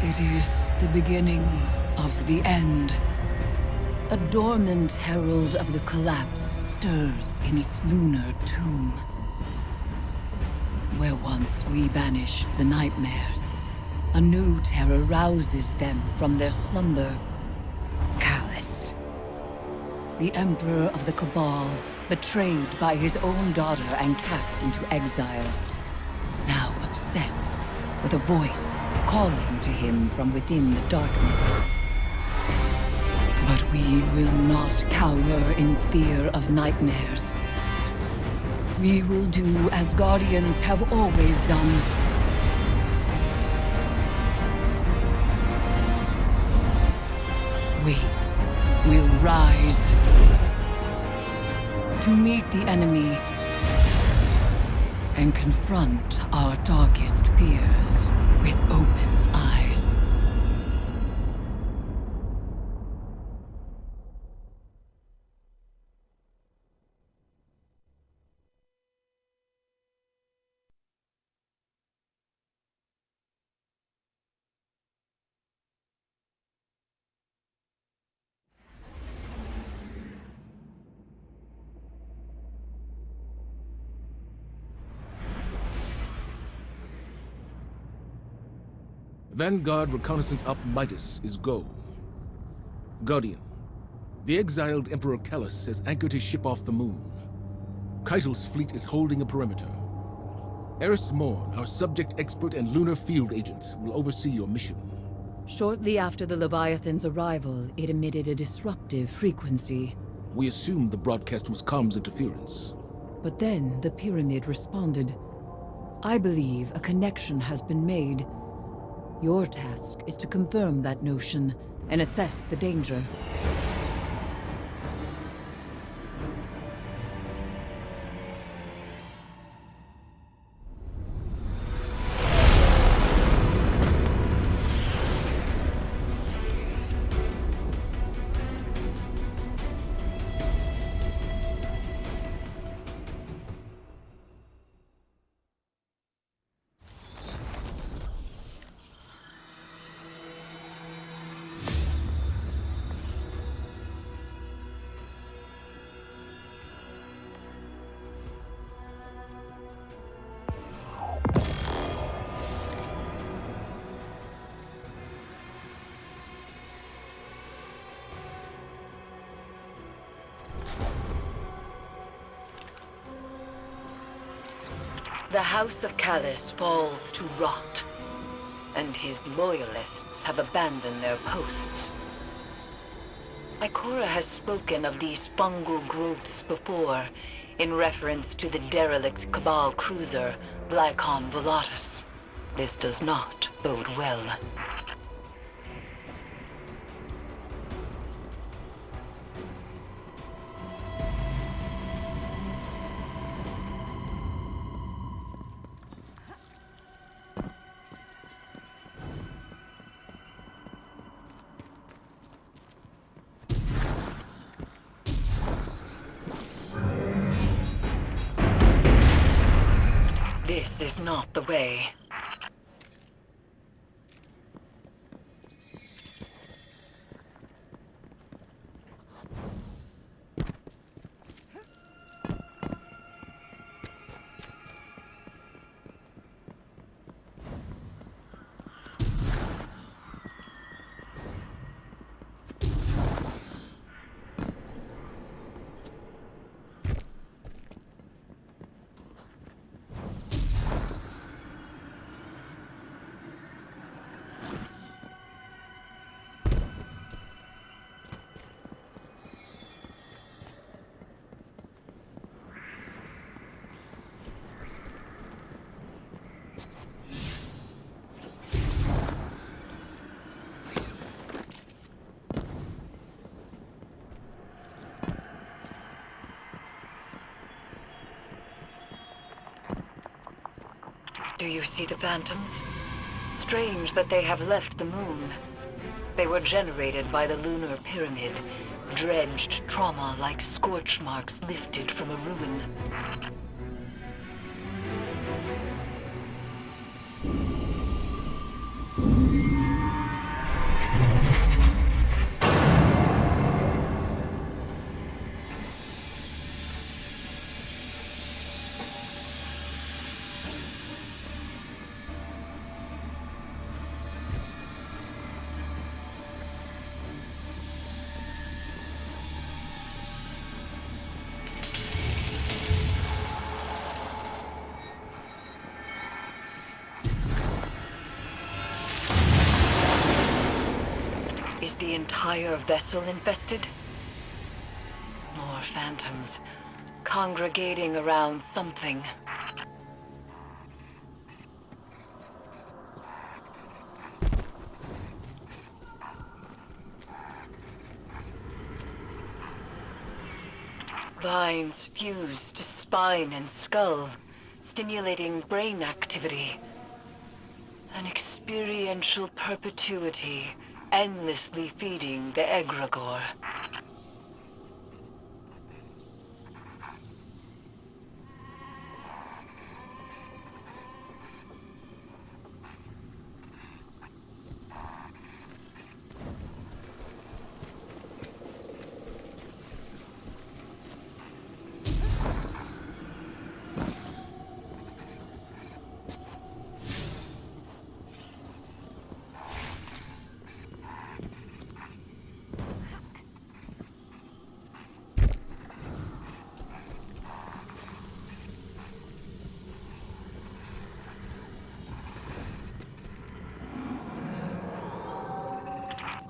It is the beginning of the end. A dormant herald of the collapse stirs in its lunar tomb. Where once we banished the nightmares, a new terror rouses them from their slumber. Calus, the Emperor of the Cabal, betrayed by his own daughter and cast into exile. Now obsessed with a voice calling to him from within the darkness. But we will not cower in fear of nightmares. We will do as Guardians have always done. We will rise to meet the enemy and confront our darkest fears with open eyes. Vanguard reconnaissance up Midas is go. Guardian, the exiled Emperor Calus has anchored his ship off the moon. Keitel's fleet is holding a perimeter. Eris Morn, our subject expert and lunar field agent, will oversee your mission. Shortly after the Leviathan's arrival, it emitted a disruptive frequency. We assumed the broadcast was comms interference. But then the pyramid responded. I believe a connection has been made. Your task is to confirm that notion and assess the danger. The House of Calus falls to rot, and his loyalists have abandoned their posts. Ikora has spoken of these fungal growths before, in reference to the derelict Cabal cruiser, Lycon Volatus. This does not bode well. This is not the way. Do you see the phantoms? Strange that they have left the moon. They were generated by the lunar pyramid, dredged trauma like scorch marks lifted from a ruin. Is the entire vessel infested? More phantoms, congregating around something. Vines fuse to spine and skull, stimulating brain activity. An experiential perpetuity, endlessly feeding the egregore.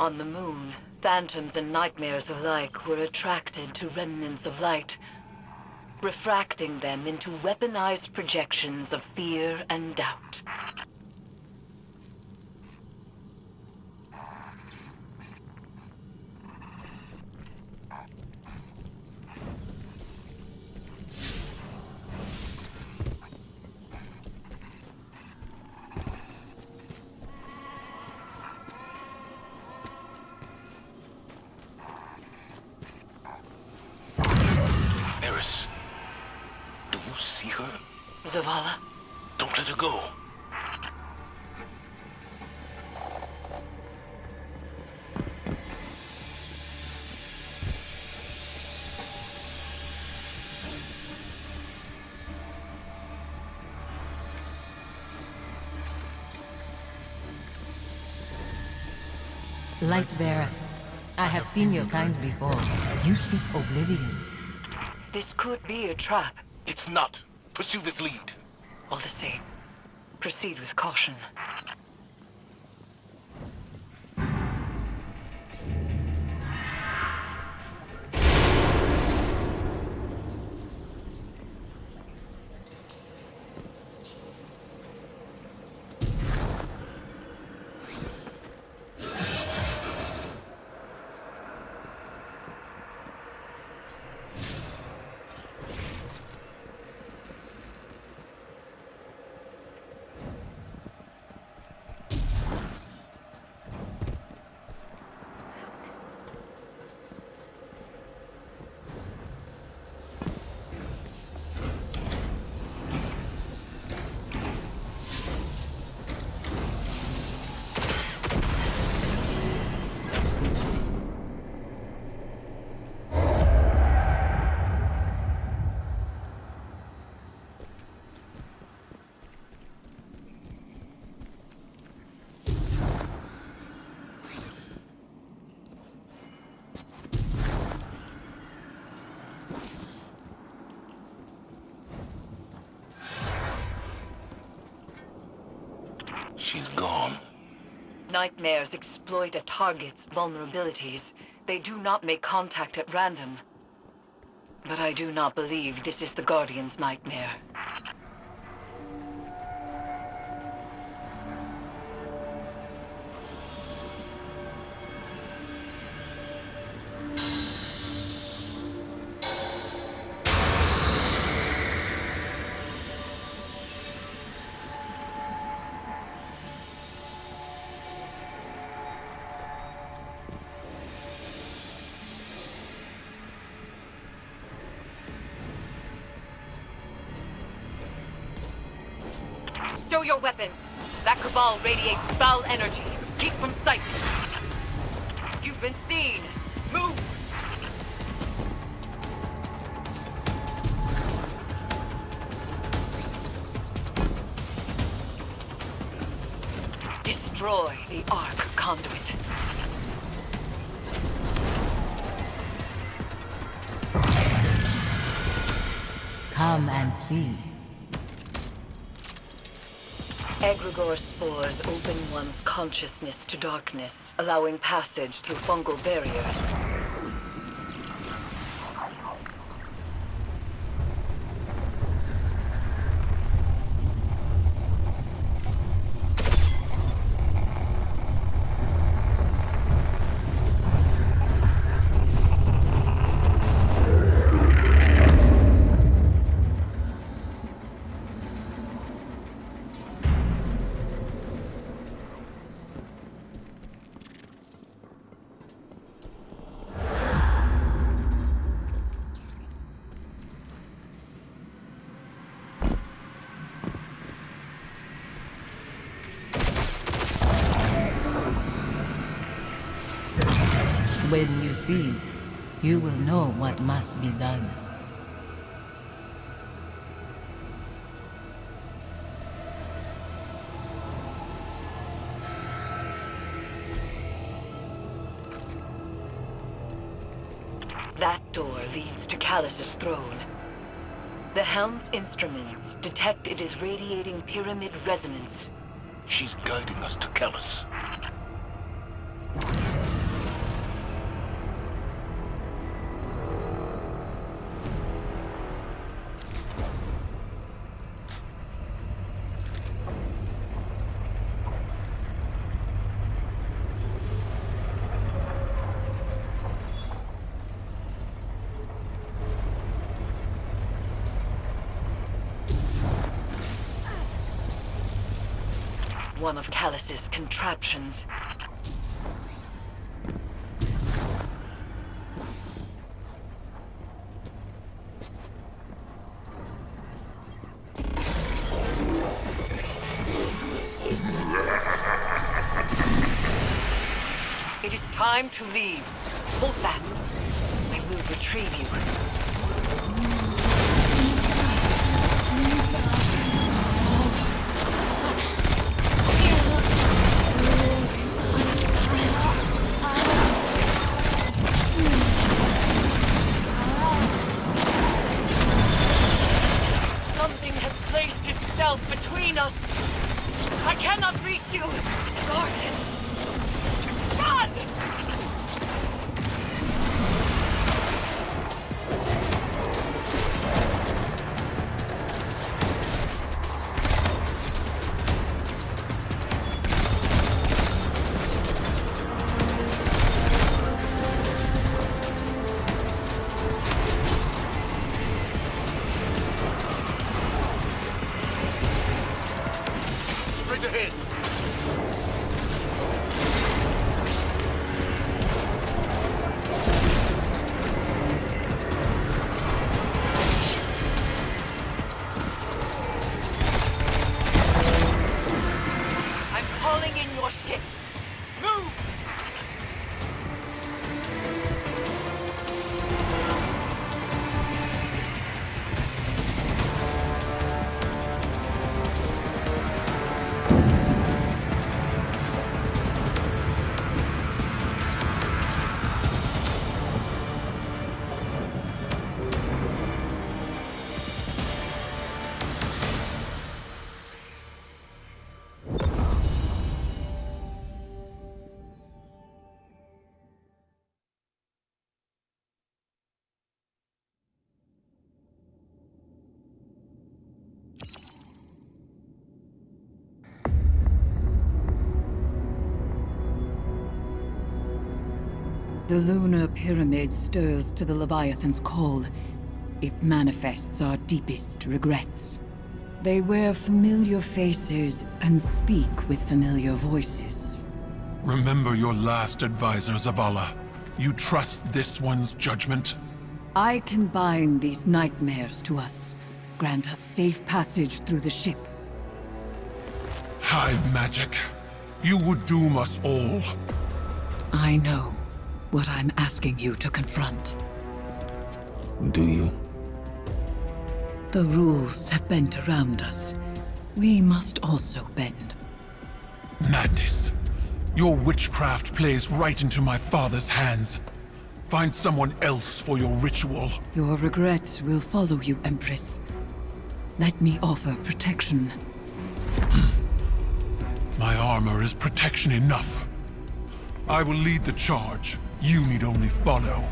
On the moon, phantoms and nightmares alike were attracted to remnants of light, refracting them into weaponized projections of fear and doubt. Do you see her? Zavala? Don't let her go. Lightbearer, I have seen your kind before. You seek oblivion. This could be a trap. It's not. Pursue this lead. All the same, proceed with caution. She's gone. Nightmares exploit a target's vulnerabilities. They do not make contact at random. But I do not believe this is the Guardian's nightmare. Stow your weapons. That cabal radiates foul energy. Keep from sight. You've been seen. Move! Destroy the Ark conduit. Come and see. Egregore spores open one's consciousness to darkness, allowing passage through fungal barriers. When you see, you will know what must be done. That door leads to Calus's throne. The helm's instruments detect it is radiating pyramid resonance. She's guiding us to Calus. One of Calus's contraptions. It is time to leave. Hold fast. I will retrieve you. Something has placed itself between us. I cannot reach you. Darkness. Run! Straight ahead. I'm calling in your ship. Move! The lunar pyramid stirs to the Leviathan's call. It manifests our deepest regrets. They wear familiar faces and speak with familiar voices. Remember your last advisor, Zavala. You trust this one's judgment? I can bind these nightmares to us, grant us safe passage through the ship. Hive magic. You would doom us all. I know what I'm asking you to confront. Do you? The rules have bent around us. We must also bend. Madness. Your witchcraft plays right into my father's hands. Find someone else for your ritual. Your regrets will follow you, Empress. Let me offer protection. My armor is protection enough. I will lead the charge. You need only follow.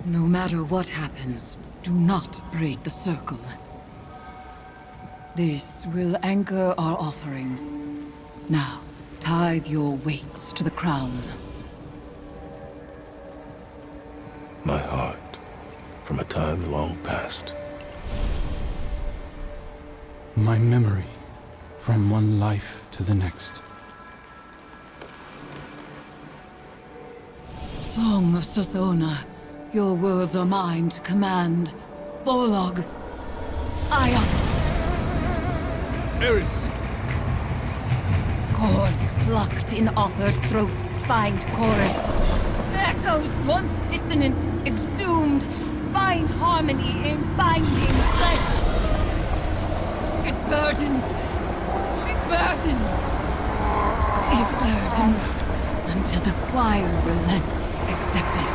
No matter what happens, do not break the circle. This will anchor our offerings. Now, tithe your weights to the crown. My heart, from a time long past. My memory, from one life to the next. Song of Sathona, your words are mine to command. Bolog, Ion. Eris! Chords plucked in authored throats find chorus. Echoes once dissonant, exhumed, find harmony in binding flesh. It burdens. It burdens. It burdens until the choir relents, accepted.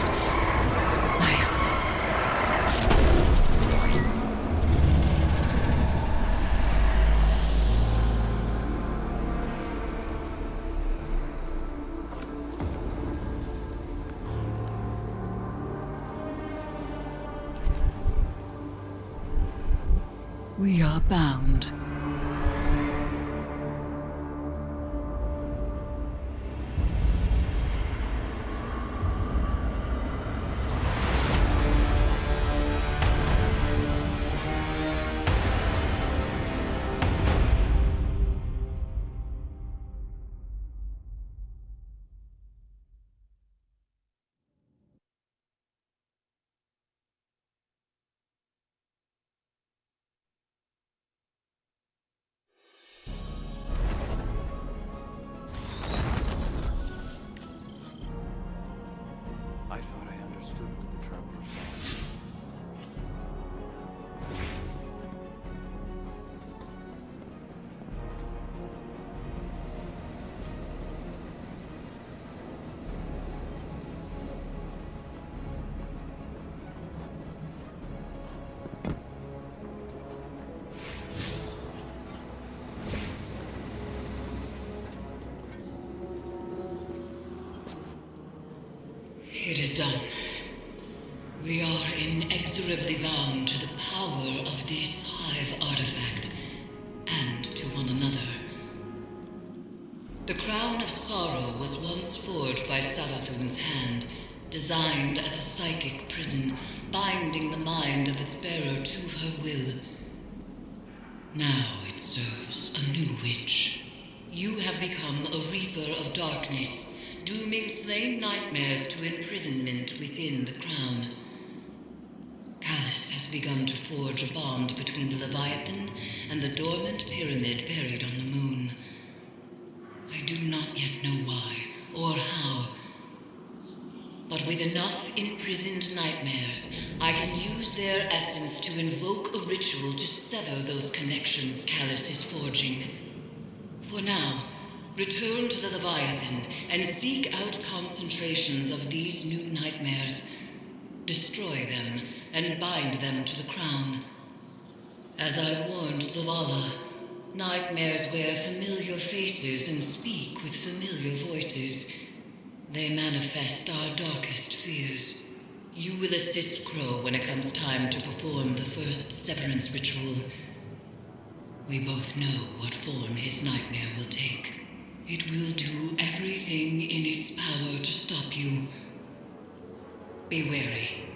We are bound. I thought I understood what the Traveler said. It is done. We are inexorably bound to the power of this hive artifact, and to one another. The Crown of Sorrow was once forged by Savathun's hand, designed as a psychic prison, binding the mind of its bearer to her will. Now it serves a new witch. You have become a reaper of darkness, dooming slain nightmares to imprisonment within the crown. Calus has begun to forge a bond between the Leviathan and the dormant pyramid buried on the moon. I do not yet know why or how, but with enough imprisoned nightmares, I can use their essence to invoke a ritual to sever those connections Calus is forging. For now, return to the Leviathan and seek out concentrations of these new nightmares. Destroy them and bind them to the crown. As I warned Zavala, nightmares wear familiar faces and speak with familiar voices. They manifest our darkest fears. You will assist Crow when it comes time to perform the first severance ritual. We both know what form his nightmare will take. It will do everything in its power to stop you. Be wary.